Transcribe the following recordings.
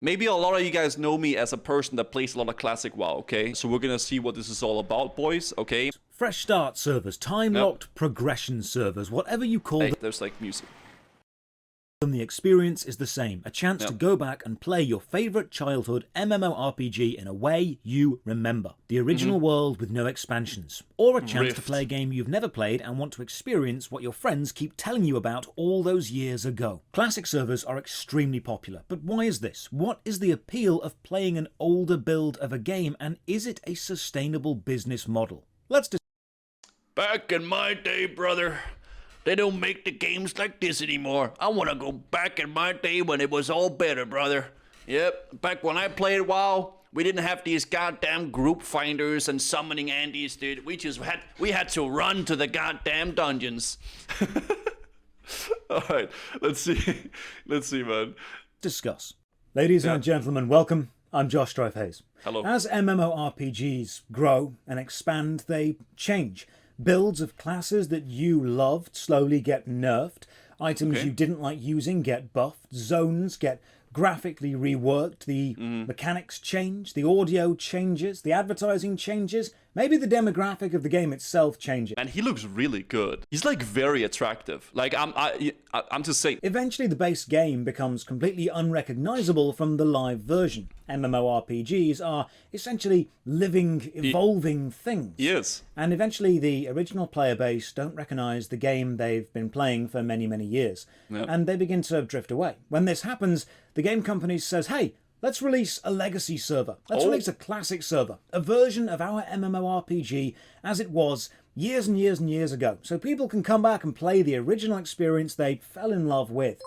Maybe a lot of you guys know me as a person that plays a lot of classic WoW, okay? So we're gonna see what this is all about, boys, okay? Fresh start servers, time-locked progression servers, whatever you call Hey, them. there's like music. The experience is the same. A chance to go back and play your favourite childhood MMORPG in a way you remember. The original world with no expansions. Or a chance to play a game you've never played and want to experience what your friends keep telling you about all those years ago. Classic servers are extremely popular, but why is this? What is the appeal of playing an older build of a game, and is it a sustainable business model? Let's Back in my day, brother, they don't make the games like this anymore. I want to go back in my day when it was all better, brother. Yep, back when I played WoW, we didn't have these goddamn group finders and summoning Andes, dude. We had to run to the goddamn dungeons. All right, let's see. Let's see, man. discuss. Ladies and gentlemen, welcome. I'm Josh Strife Hayes. Hello. As MMORPGs grow and expand, they change. Builds of classes that you loved slowly get nerfed. Items you didn't like using get buffed. Zones get graphically reworked. The mechanics change. The audio changes. The advertising changes. Maybe the demographic of the game itself changes. And he looks really good. He's like very attractive. Like I'm just saying. Eventually the base game becomes completely unrecognizable from the live version. MMORPGs are essentially living, evolving things. Yes. And eventually the original player base don't recognize the game they've been playing for many, many years. Yep. And they begin to drift away. When this happens, the game company says, hey, let's release a legacy server. Let's release a classic server. A version of our MMORPG as it was years and years and years ago. So people can come back and play the original experience they fell in love with.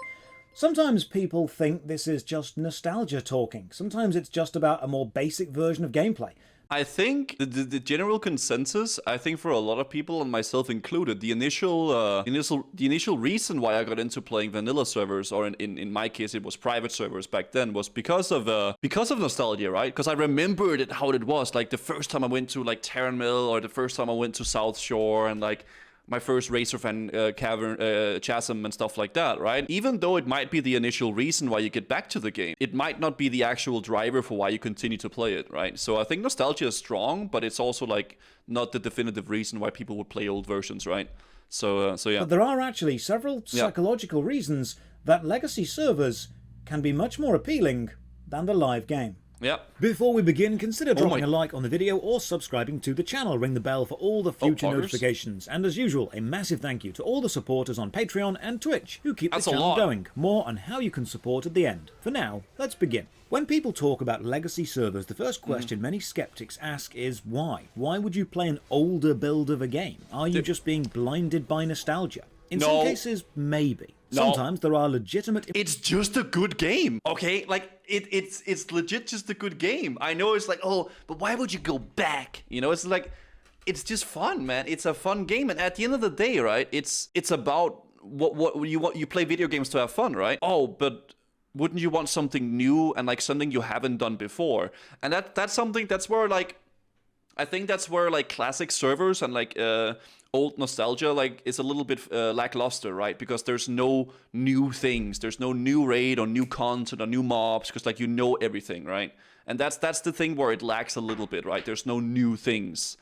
Sometimes people think this is just nostalgia talking. Sometimes it's just about a more basic version of gameplay. I think the general consensus, I think for a lot of people and myself included, the initial reason why I got into playing vanilla servers, or in my case it was private servers back then, was because of nostalgia, right? Because I remembered how it was, like the first time I went to like Terran Mill, or the first time I went to South Shore, and like my first Razorfan cavern, chasm and stuff like that, right? Even though it might be the initial reason why you get back to the game, it might not be the actual driver for why you continue to play it, right? So I think nostalgia is strong, but it's also like not the definitive reason why people would play old versions, right? So yeah. But there are actually several psychological reasons that legacy servers can be much more appealing than the live game. Yeah. Before we begin, consider dropping a like on the video or subscribing to the channel. Ring the bell for all the future notifications. And as usual, a massive thank you to all the supporters on Patreon and Twitch who keep the channel going. More on how you can support at the end. For now, let's begin. When people talk about legacy servers, the first question many skeptics ask is why? Why would you play an older build of a game? Are you just being blinded by nostalgia? In some cases, maybe. Sometimes there are legitimate... It's just a good game, okay? Like, it's legit just a good game. I know it's like, oh, but why would you go back? You know, it's like, it's just fun, man. It's a fun game. And at the end of the day, right, it's about what you want. You play video games to have fun, right? Oh, but wouldn't you want something new and like something you haven't done before? And that's something, that's where like, I think that's where like classic servers and like old nostalgia like is a little bit lackluster, right? Because there's no new things, there's no new raid or new content or new mobs, because like you know everything, right? And that's the thing where it lacks a little bit, right? There's no new things.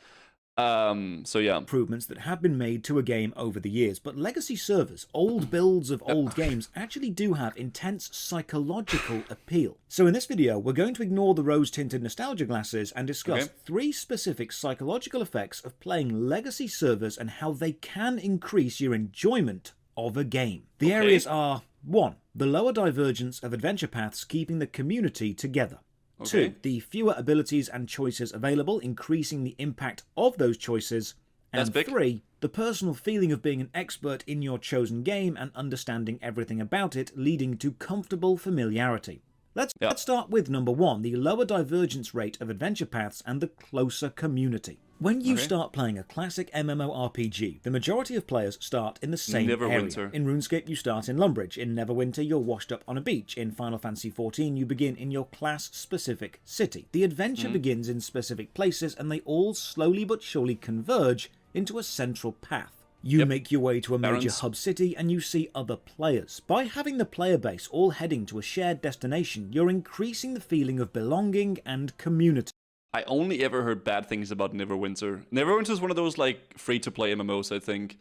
So yeah, improvements that have been made to a game over the years, but legacy servers, old builds of old games, actually do have intense psychological appeal. So in this video, we're going to ignore the rose-tinted nostalgia glasses and discuss 3 specific psychological effects of playing legacy servers and how they can increase your enjoyment of a game. The areas are 1. The lower divergence of adventure paths keeping the community together. 2. The fewer abilities and choices available, increasing the impact of those choices. And 3. The personal feeling of being an expert in your chosen game and understanding everything about it, leading to comfortable familiarity. Let's start with number 1, the lower divergence rate of adventure paths and the closer community. When you start playing a classic MMORPG, the majority of players start in the same area. In RuneScape, you start in Lumbridge. In Neverwinter, you're washed up on a beach. In Final Fantasy XIV, you begin in your class-specific city. The adventure begins in specific places, and they all slowly but surely converge into a central path. You make your way to a major Barons. hub city and you see other players. By having the player base all heading to a shared destination, you're increasing the feeling of belonging and community. I only ever heard bad things about Neverwinter. Neverwinter is one of those like free-to-play MMOs, I think.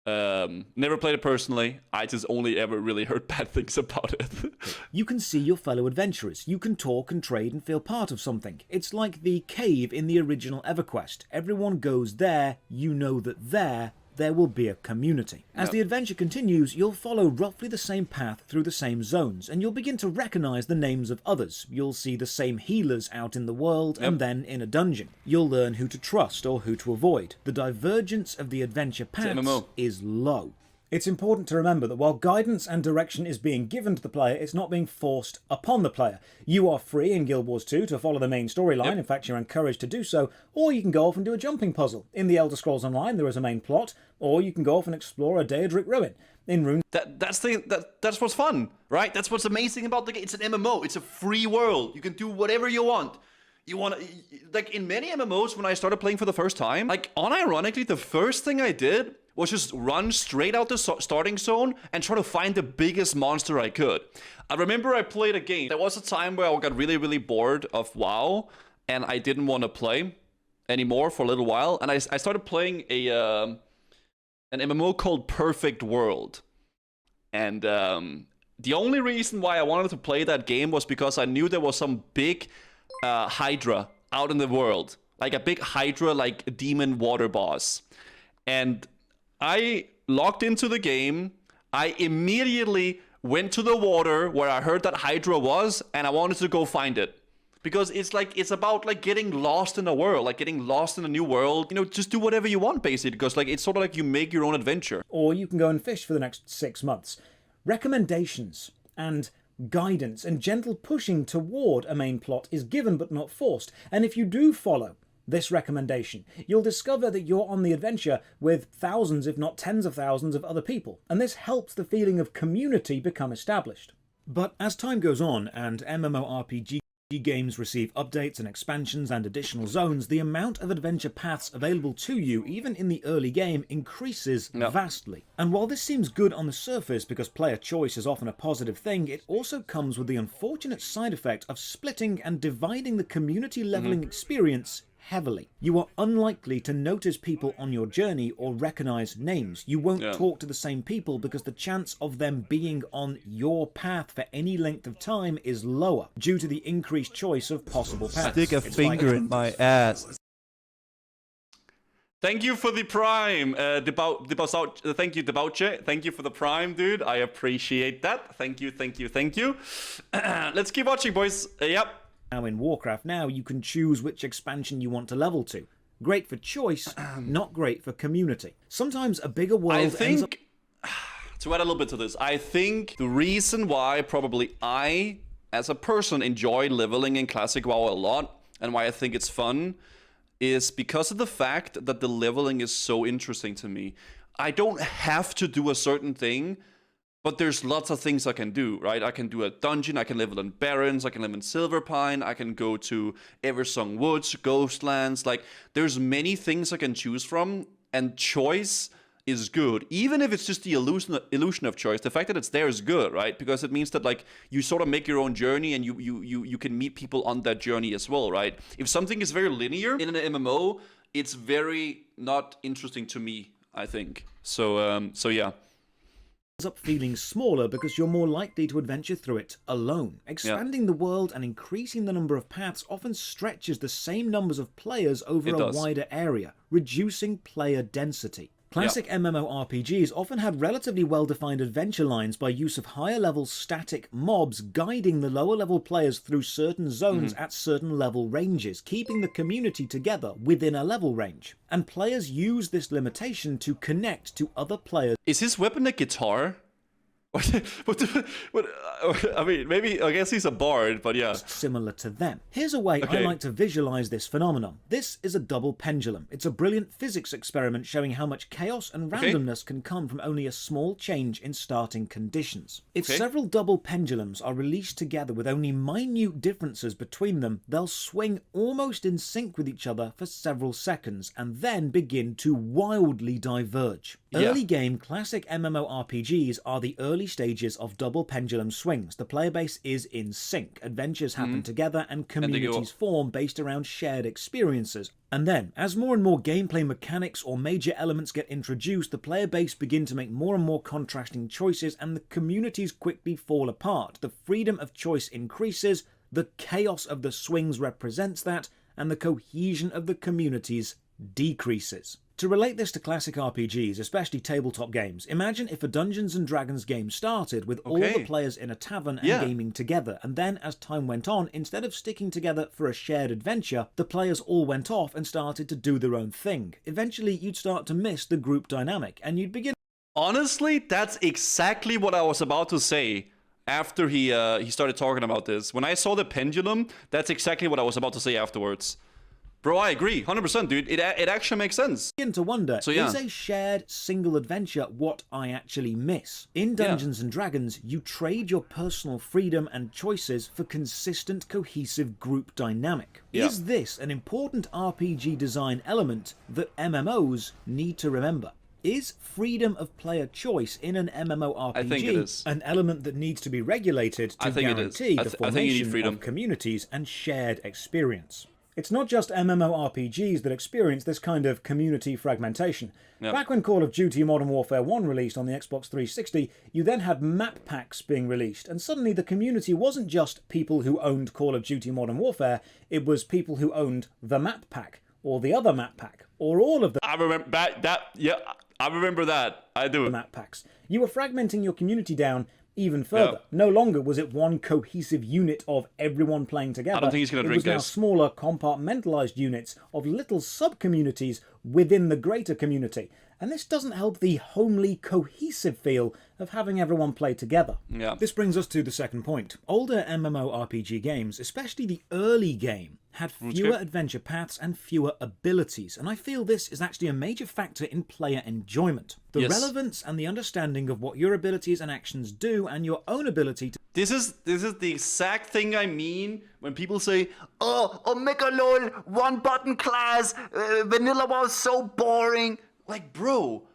Never played it personally. I just only ever really heard bad things about it. You can see your fellow adventurers. You can talk and trade and feel part of something. It's like the cave in the original EverQuest. Everyone goes there, you know that there will be a community. As the adventure continues, you'll follow roughly the same path through the same zones, and you'll begin to recognise the names of others. You'll see the same healers out in the world, and then in a dungeon. You'll learn who to trust or who to avoid. The divergence of the adventure paths is low. It's important to remember that while guidance and direction is being given to the player, it's not being forced upon the player. You are free in Guild Wars 2 to follow the main storyline, in fact you're encouraged to do so, or you can go off and do a jumping puzzle. In the Elder Scrolls Online there is a main plot, or you can go off and explore a Daedric ruin. In Rune... That's what's fun, right? That's what's amazing about the game. It's an MMO, it's a free world. You can do whatever you want. You want to, like in many MMOs when I started playing for the first time, like unironically the first thing I did was just run straight out the starting zone and try to find the biggest monster I could. I remember I played a game. There was a time where I got really, really bored of WoW and I didn't want to play anymore for a little while. And I started playing an MMO called Perfect World. And the only reason why I wanted to play that game was because I knew there was some big Hydra out in the world. Like a big Hydra, like a demon water boss. And I logged into the game. I immediately went to the water where I heard that Hydra was, and I wanted to go find it. Because it's about like getting lost in a world, like getting lost in a new world. You know, just do whatever you want, basically. Because like it's sort of like you make your own adventure. Or you can go and fish for the next 6 months. Recommendations and guidance and gentle pushing toward a main plot is given but not forced. And if you do follow this recommendation, you'll discover that you're on the adventure with thousands, if not tens of thousands of other people, and this helps the feeling of community become established. But as time goes on and MMORPG games receive updates and expansions and additional zones, the amount of adventure paths available to you, even in the early game, increases vastly. And while this seems good on the surface because player choice is often a positive thing, it also comes with the unfortunate side effect of splitting and dividing the community leveling experience heavily. You are unlikely to notice people on your journey or recognize names. You won't talk to the same people because the chance of them being on your path for any length of time is lower due to the increased choice of possible paths. Stick a finger in my ass. Thank you for the prime, thank you, Debauche. Thank you for the prime, dude. I appreciate that. Thank you, thank you, thank you. Let's keep watching, boys. Yep. Now in Warcraft now, you can choose which expansion you want to level to. Great for choice, not great for community. Sometimes a bigger world I think, to add a little bit to this, I think the reason why probably I, as a person, enjoy leveling in Classic WoW a lot, and why I think it's fun, is because of the fact that the leveling is so interesting to me. I don't have to do a certain thing, but there's lots of things I can do, right? I can do a dungeon, I can level in Barrens, I can live in Silverpine, I can go to Eversong Woods, Ghostlands. Like, there's many things I can choose from, and choice is good. Even if it's just the illusion of choice, the fact that it's there is good, right? Because it means that, like, you sort of make your own journey, and you can meet people on that journey as well, right? If something is very linear in an MMO, it's very not interesting to me, I think. So yeah. Up feeling smaller because you're more likely to adventure through it alone. Expanding the world and increasing the number of paths often stretches the same numbers of players over a wider area, reducing player density. Classic MMORPGs often had relatively well-defined adventure lines by use of higher-level static mobs guiding the lower-level players through certain zones at certain level ranges, keeping the community together within a level range. And players use this limitation to connect to other players. Is his weapon a guitar? What, I mean, maybe, I guess he's a bard, but yeah. Similar to them. Here's a way I Okay. like to visualize this phenomenon. This is a double pendulum. It's a brilliant physics experiment showing how much chaos and randomness can come from only a small change in starting conditions. If several double pendulums are released together with only minute differences between them, they'll swing almost in sync with each other for several seconds and then begin to wildly diverge. Yeah. Early game classic MMORPGs are the early stages of double pendulum swings. The player base is in sync, adventures happen together, and communities form based around shared experiences. And then, as more and more gameplay mechanics or major elements get introduced, the player base begin to make more and more contrasting choices, and the communities quickly fall apart. The freedom of choice increases, the chaos of the swings represents that, and the cohesion of the communities decreases. To relate this to classic RPGs, especially tabletop games, imagine if a Dungeons & Dragons game started with all the players in a tavern and gaming together, and then as time went on, instead of sticking together for a shared adventure, the players all went off and started to do their own thing. Eventually, you'd start to miss the group dynamic, and you'd begin... Honestly, that's exactly what I was about to say after he started talking about this. When I saw the pendulum, that's exactly what I was about to say afterwards. Bro, I agree, 100%, dude. It actually makes sense. Begin to wonder, So, yeah. is a shared single adventure what I actually miss? In Dungeons & Dragons, you trade your personal freedom and choices for consistent, cohesive group dynamic. Yeah. Is this an important RPG design element that MMOs need to remember? Is freedom of player choice in an MMORPG I think it is. an element that needs to be regulated to I think it is. guarantee the I think you need formation freedom. of communities and shared experience? It's not just MMORPGs that experience this kind of community fragmentation. Yep. Back when Call of Duty Modern Warfare 1 released on the Xbox 360, you then had map packs being released, and suddenly the community wasn't just people who owned Call of Duty Modern Warfare, it was people who owned the map pack, or the other map pack, or all of the I remember that. Yeah, I remember that. I do. map packs. You were fragmenting your community down even further. No longer was it one cohesive unit of everyone playing together. I don't think he's gonna It drink was now this. smaller, compartmentalized units of little sub-communities within the greater community. And this doesn't help the homely, cohesive feel of having everyone play together. Yeah. This brings us to the second point. Older MMORPG games, especially the early game, had fewer adventure paths and fewer abilities, and I feel this is actually a major factor in player enjoyment. The Yes. relevance and the understanding of what your abilities and actions do, and your own ability to This is the exact thing I mean when people say, "Oh, Omega LOL, one button class, vanilla was so boring." Like, bro,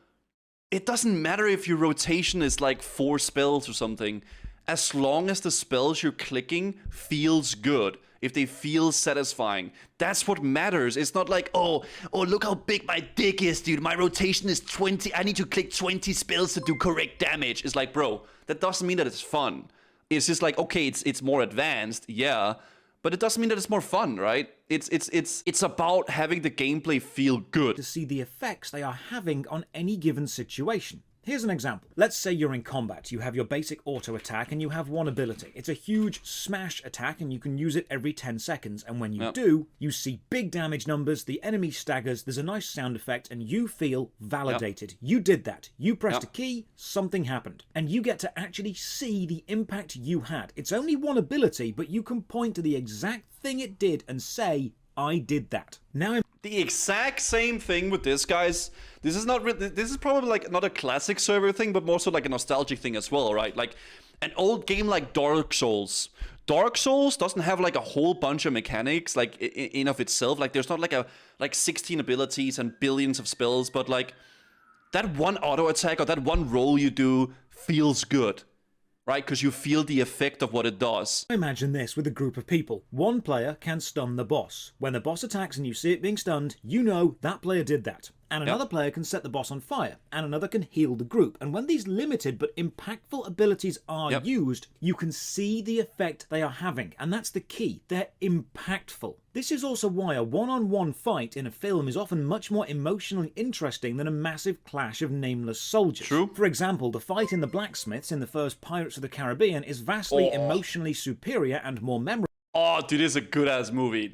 it doesn't matter if your rotation is like 4 spells or something, as long as the spells you're clicking feels good. If they feel satisfying, that's what matters. It's not like, oh, look how big my dick is, dude. My rotation is 20. I need to click 20 spells to do correct damage. It's like, bro, that doesn't mean that it's fun. It's just like, okay, it's more advanced, yeah, but it doesn't mean that it's more fun, right? It's about having the gameplay feel good. see the effects they are having on any given situation. Here's an example. Let's say you're in combat. You have your basic auto attack and you have one ability. It's a huge smash attack and you can use it every 10 seconds. And when you do, you see big damage numbers, the enemy staggers, there's a nice sound effect, and you feel validated. You did that. You pressed a key, something happened. And you get to actually see the impact you had. It's only one ability, but you can point to the exact thing it did and say, I did that. Now The exact same thing with this, guys. This is probably like not a classic server thing, but more so like a nostalgic thing as well, right? Like an old game like Dark Souls. Dark Souls doesn't have like a whole bunch of mechanics like in of itself. Like there's not like 16 abilities and billions of spells, but like that one auto attack or that one roll you do feels good. Right, because you feel the effect of what it does. imagine this with a group of people. One player can stun the boss. When the boss attacks and you see it being stunned, you know that player did that. And another player can set the boss on fire, and another can heal the group. And when these limited but impactful abilities are used, you can see the effect they are having. And that's the key. They're impactful. This is also why a one-on-one fight in a film is often much more emotionally interesting than a massive clash of nameless soldiers. True. For example, the fight in the blacksmiths in the first Pirates of the Caribbean is vastly emotionally superior and more memorable. Oh, dude, it's a good ass movie.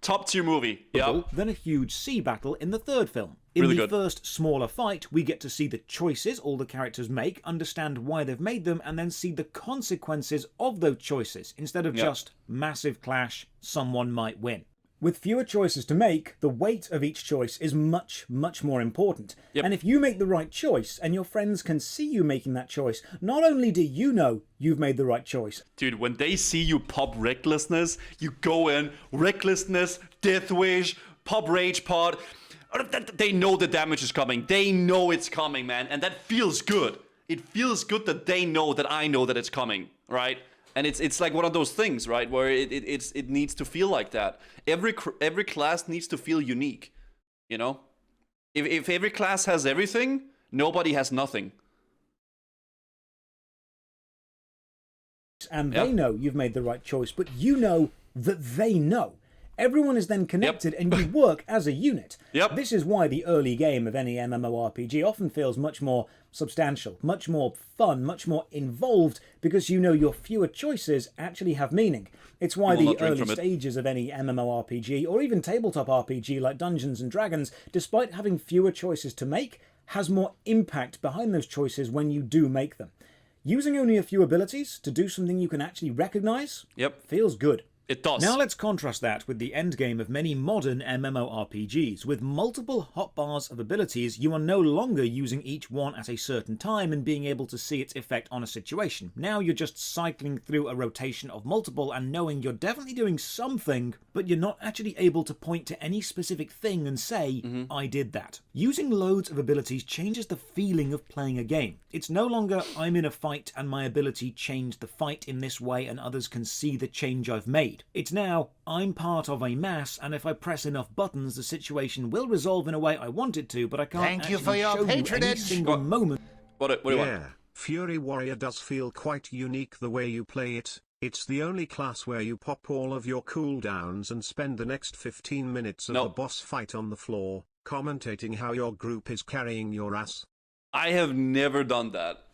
Top tier movie. Yeah. Than a huge sea battle in the third film. In Really the good. first smaller fight, we get to see the choices all the characters make, understand why they've made them, and then see the consequences of those choices, instead of just massive clash, someone might win. With fewer choices to make, the weight of each choice is much, much more important. And if you make the right choice, and your friends can see you making that choice, not only do you know you've made the right choice. Dude, when they see you pop Recklessness, you go in, Recklessness, Death Wish, pop Rage Pod, they know the damage is coming. They know it's coming, man. And that feels good. It feels good that they know that I know that it's coming, right? And it's like one of those things, right, where it needs to feel like that. Every class needs to feel unique, you know. If every class has everything, nobody has nothing. And they know you've made the right choice, but you know that they know. Everyone is then connected and you work as a unit. This is why the early game of any MMORPG often feels much more substantial, much more fun, much more involved, because you know your fewer choices actually have meaning. It's why the early stages of any MMORPG, or even tabletop RPG like Dungeons and Dragons, despite having fewer choices to make, has more impact behind those choices when you do make them. Using only a few abilities to do something you can actually recognize feels good. It does. Now let's contrast that with the endgame of many modern MMORPGs. With multiple hotbars of abilities, you are no longer using each one at a certain time and being able to see its effect on a situation. Now you're just cycling through a rotation of multiple and knowing you're definitely doing something, but you're not actually able to point to any specific thing and say, I did that. Using loads of abilities changes the feeling of playing a game. It's no longer, I'm in a fight and my ability changed the fight in this way and others can see the change I've made. It's now, I'm part of a mass, and if I press enough buttons, the situation will resolve in a way I want it to, but I can't actually show you any single moment. What do you want? Fury Warrior does feel quite unique the way you play it. It's the only class where you pop all of your cooldowns and spend the next 15 minutes of the boss fight on the floor, commentating how your group is carrying your ass. I have never done that.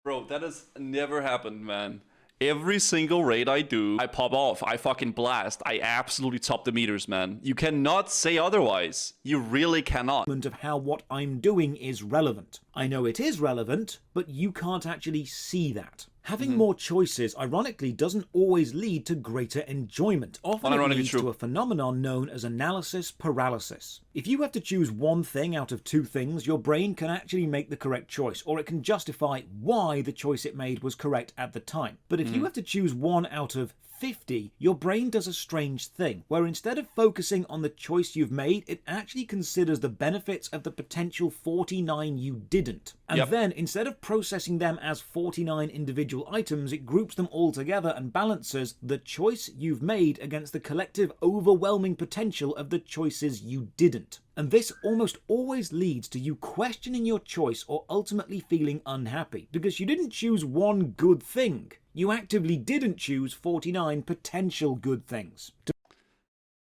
Bro, that has never happened, man. Every single raid I do, I pop off, I fucking blast, I absolutely top the meters, man. You cannot say otherwise. You really cannot. Of how what I'm doing is relevant. I know it is relevant, but you can't actually see that. Having more choices, ironically, doesn't always lead to greater enjoyment. Often it leads to a phenomenon known as analysis paralysis. If you have to choose one thing out of two things, your brain can actually make the correct choice, or it can justify why the choice it made was correct at the time. But if you have to choose one out of 50, your brain does a strange thing, where instead of focusing on the choice you've made, it actually considers the benefits of the potential 49 you didn't. And then, instead of processing them as 49 individual items, it groups them all together and balances the choice you've made against the collective overwhelming potential of the choices you didn't. And this almost always leads to you questioning your choice or ultimately feeling unhappy, because you didn't choose one good thing. You actively didn't choose 49 potential good things.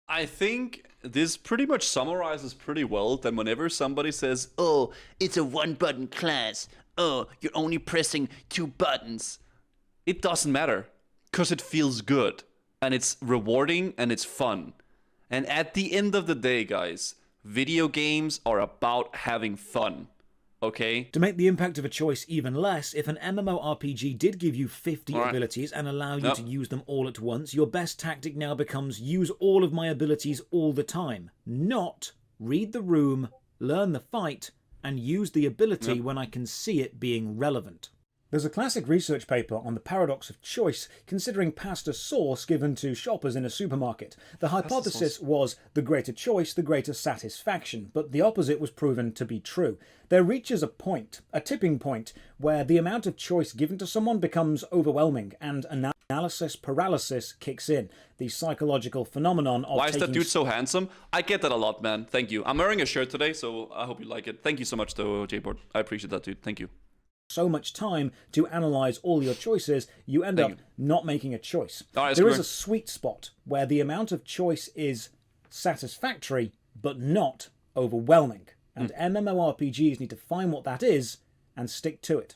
I think this pretty much summarizes pretty well that whenever somebody says, oh, it's a one-button class, oh, you're only pressing 2 buttons, it doesn't matter, because it feels good, and it's rewarding, and it's fun. And at the end of the day, guys, video games are about having fun. Okay. To make the impact of a choice even less, if an MMORPG did give you 50 abilities and allow you to use them all at once, your best tactic now becomes use all of my abilities all the time. Not read the room, learn the fight, and use the ability when I can see it being relevant. There's a classic research paper on the paradox of choice, considering pasta sauce given to shoppers in a supermarket. The hypothesis was the greater choice, the greater satisfaction, but the opposite was proven to be true. There reaches a point, a tipping point, where the amount of choice given to someone becomes overwhelming, and analysis paralysis kicks in. The psychological phenomenon of why is that dude so handsome? I get that a lot, man. Thank you. I'm wearing a shirt today, so I hope you like it. Thank you so much, though, J-Board. I appreciate that, dude. Thank you. So much time to analyze all your choices, you end up not making a choice. There is a sweet spot where the amount of choice is satisfactory, but not overwhelming. And MMORPGs need to find what that is and stick to it.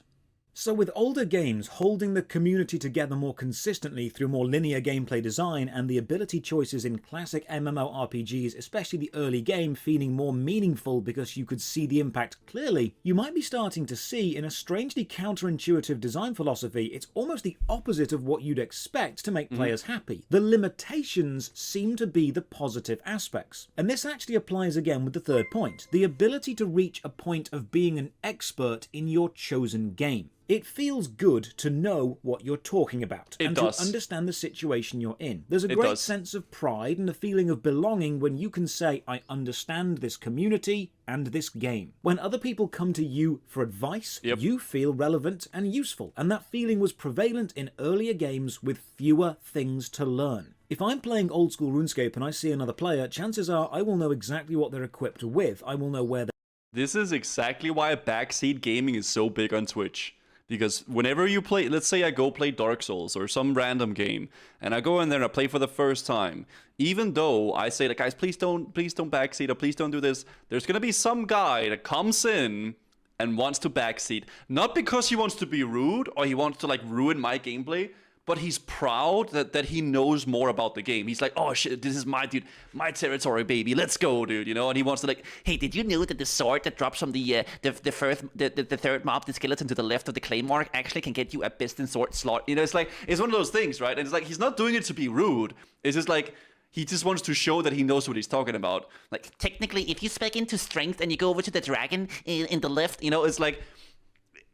So with older games holding the community together more consistently through more linear gameplay design and the ability choices in classic MMORPGs, especially the early game, feeling more meaningful because you could see the impact clearly, you might be starting to see, in a strangely counterintuitive design philosophy, it's almost the opposite of what you'd expect to make players happy. The limitations seem to be the positive aspects. And this actually applies again with the third point, the ability to reach a point of being an expert in your chosen game. It feels good to know what you're talking about and to understand the situation you're in. There's a great sense of pride and a feeling of belonging when you can say, I understand this community and this game. When other people come to you for advice, you feel relevant and useful, and that feeling was prevalent in earlier games with fewer things to learn. If I'm playing old school RuneScape and I see another player, chances are I will know exactly what they're equipped with. I will know where they're... This is exactly why backseat gaming is so big on Twitch. Because whenever you play, let's say I go play Dark Souls or some random game, and I go in there and I play for the first time, even though I say, like, guys, please don't backseat or please don't do this, there's gonna be some guy that comes in and wants to backseat. Not because he wants to be rude or he wants to, like, ruin my gameplay, but he's proud that he knows more about the game. He's like, oh shit, this is my dude, my territory, baby. Let's go, dude. You know, and he wants to, like, hey, did you know that the sword that drops from the third mob, the skeleton to the left of the claymore, actually can get you a best sword slot? You know, it's like, it's one of those things, right? And it's like, he's not doing it to be rude. It's just like, he just wants to show that he knows what he's talking about. Like, technically, if you spec into strength and you go over to the dragon in the left, you know, it's like,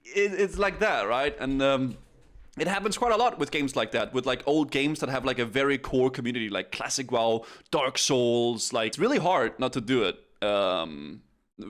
it's like that, right? And it happens quite a lot with games like that, with like old games that have like a very core community, like classic WoW, Dark Souls. Like, it's really hard not to do it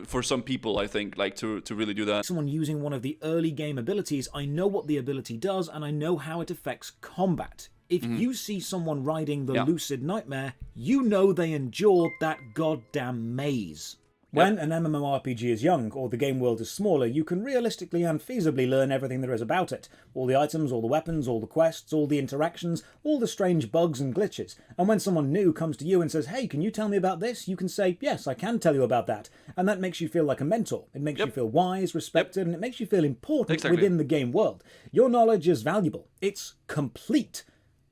for some people, I think, like to really do that. Someone using one of the early game abilities, I know what the ability does and I know how it affects combat. If you see someone riding the Lucid Nightmare, you know they endured that goddamn maze. When an MMORPG is young, or the game world is smaller, you can realistically and feasibly learn everything there is about it. All the items, all the weapons, all the quests, all the interactions, all the strange bugs and glitches. And when someone new comes to you and says, hey, can you tell me about this? You can say, yes, I can tell you about that. And that makes you feel like a mentor. It makes you feel wise, respected, and it makes you feel important within the game world. Your knowledge is valuable. It's complete.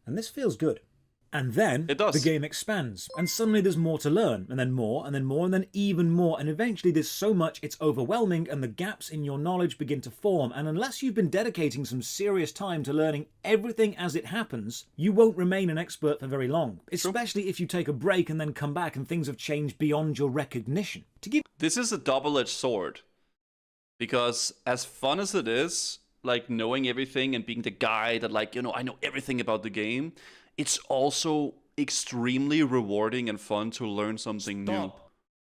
And this feels good. And then the game expands, and suddenly there's more to learn, and then more, and then more, and then even more, and eventually there's so much it's overwhelming, and the gaps in your knowledge begin to form, and unless you've been dedicating some serious time to learning everything as it happens, you won't remain an expert for very long, especially if you take a break and then come back and things have changed beyond your recognition. This is a double-edged sword, because as fun as it is, like knowing everything and being the guy that, like, you know, I know everything about the game, it's also extremely rewarding and fun to learn something new.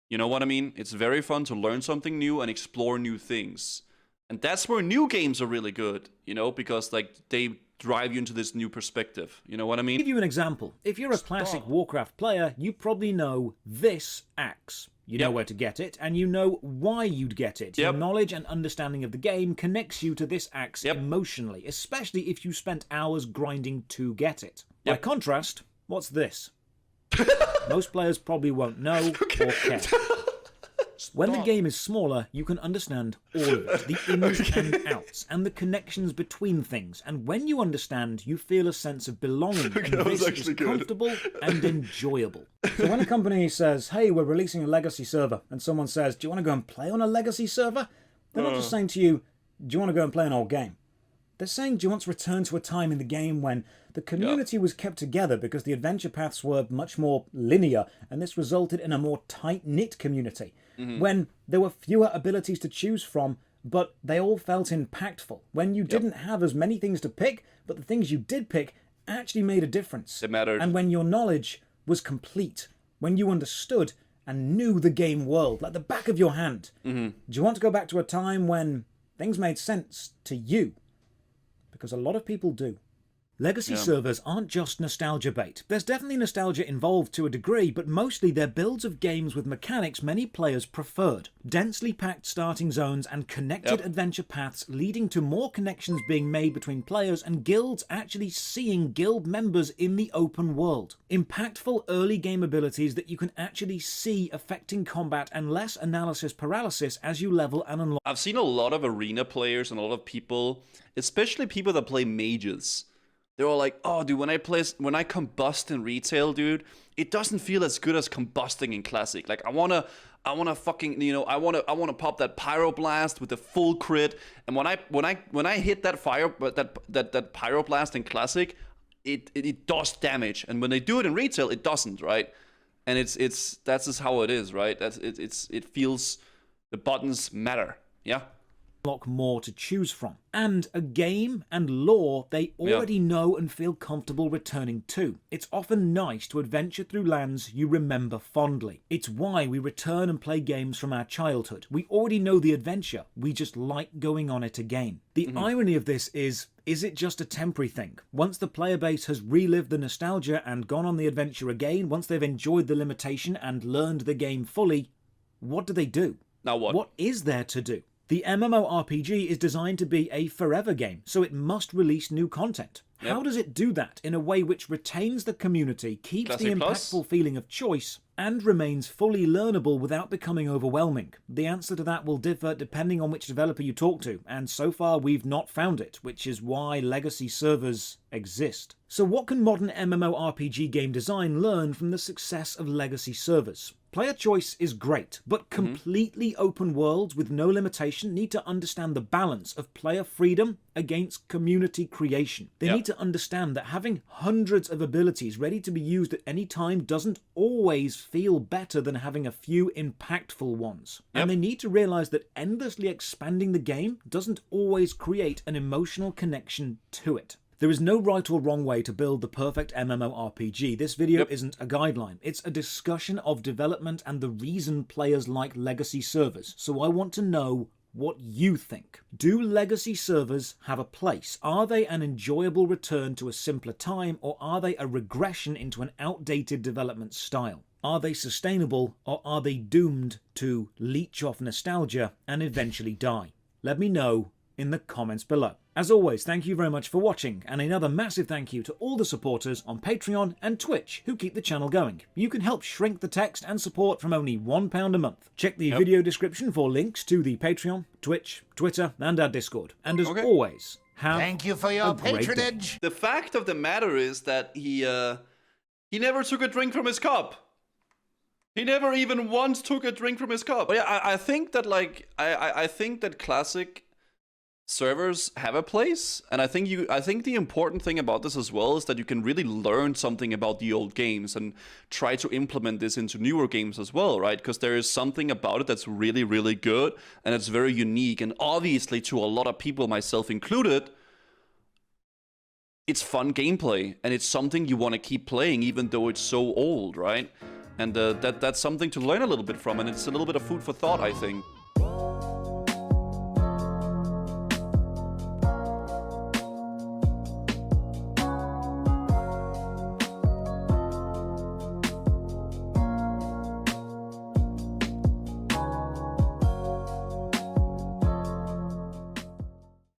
You know what I mean? It's very fun to learn something new and explore new things. And that's where new games are really good, you know, because like they drive you into this new perspective. You know what I mean? I'll give you an example. If you're a classic Warcraft player, you probably know this axe. You know where to get it, and you know why you'd get it. Your knowledge and understanding of the game connects you to this axe emotionally, especially if you spent hours grinding to get it. By contrast, what's this? Most players probably won't know or care. When the game is smaller, you can understand all of it, the ins and outs, and the connections between things. And when you understand, you feel a sense of belonging, and this is comfortable and enjoyable. So when a company says, hey, we're releasing a legacy server, and someone says, do you want to go and play on a legacy server? They're not just saying to you, do you want to go and play an old game? They're saying, do you want to return to a time in the game when the community was kept together because the adventure paths were much more linear, and this resulted in a more tight-knit community, when there were fewer abilities to choose from, but they all felt impactful, when you didn't have as many things to pick, but the things you did pick actually made a difference. It mattered. And when your knowledge was complete, when you understood and knew the game world like the back of your hand. Do you want to go back to a time when things made sense to you? Because a lot of people do. Legacy servers aren't just nostalgia bait. There's definitely nostalgia involved to a degree, but mostly they're builds of games with mechanics many players preferred. Densely packed starting zones and connected adventure paths leading to more connections being made between players and guilds actually seeing guild members in the open world. Impactful early game abilities that you can actually see affecting combat and less analysis paralysis as you level and unlock. I've seen a lot of arena players and a lot of people, especially people that play mages. They're all like, oh, dude, when I combust in retail, dude, it doesn't feel as good as combusting in classic. Like, I wanna fucking, you know, I wanna pop that pyroblast with the full crit, and when I hit that that pyroblast in classic, it does damage, and when they do it in retail, it doesn't, right? And that's just how it is, right? It feels the buttons matter, yeah. Unlock more to choose from, and a game and lore they already know and feel comfortable returning to. It's often nice to adventure through lands you remember fondly. It's why we return and play games from our childhood. We already know the adventure, we just like going on it again. The irony of this is it just a temporary thing? Once the player base has relived the nostalgia and gone on the adventure again, once they've enjoyed the limitation and learned the game fully, what do? Now what? What is there to do? The MMORPG is designed to be a forever game, so it must release new content. How does it do that in a way which retains the community, keeps Classic the impactful feeling of choice, and remains fully learnable without becoming overwhelming? The answer to that will differ depending on which developer you talk to, and so far we've not found it, which is why legacy servers exist. So what can modern MMORPG game design learn from the success of legacy servers? Player choice is great, but completely open worlds with no limitation need to understand the balance of player freedom against community creation. They need to understand that having hundreds of abilities ready to be used at any time doesn't always feel better than having a few impactful ones. And they need to realize that endlessly expanding the game doesn't always create an emotional connection to it. There is no right or wrong way to build the perfect MMORPG. This video isn't a guideline. It's a discussion of development and the reason players like legacy servers. So I want to know what you think. Do legacy servers have a place? Are they an enjoyable return to a simpler time, or are they a regression into an outdated development style? Are they sustainable, or are they doomed to leech off nostalgia and eventually die? Let me know in the comments below. As always, thank you very much for watching, and another massive thank you to all the supporters on Patreon and Twitch who keep the channel going. You can help shrink the text and support from only £1 a month. Check the video description for links to the Patreon, Twitch, Twitter, and our Discord. And as always, thank you for your patronage. The fact of the matter is that he never took a drink from his cup. He never even once took a drink from his cup. But yeah, I think that I think that classic servers have a place, and I think the important thing about this as well is that you can really learn something about the old games and try to implement this into newer games as well, right? Because there is something about it that's really, really good, and it's very unique, and obviously to a lot of people, myself included, it's fun gameplay, and it's something you want to keep playing even though it's so old, right? And that's something to learn a little bit from, and it's a little bit of food for thought, I think.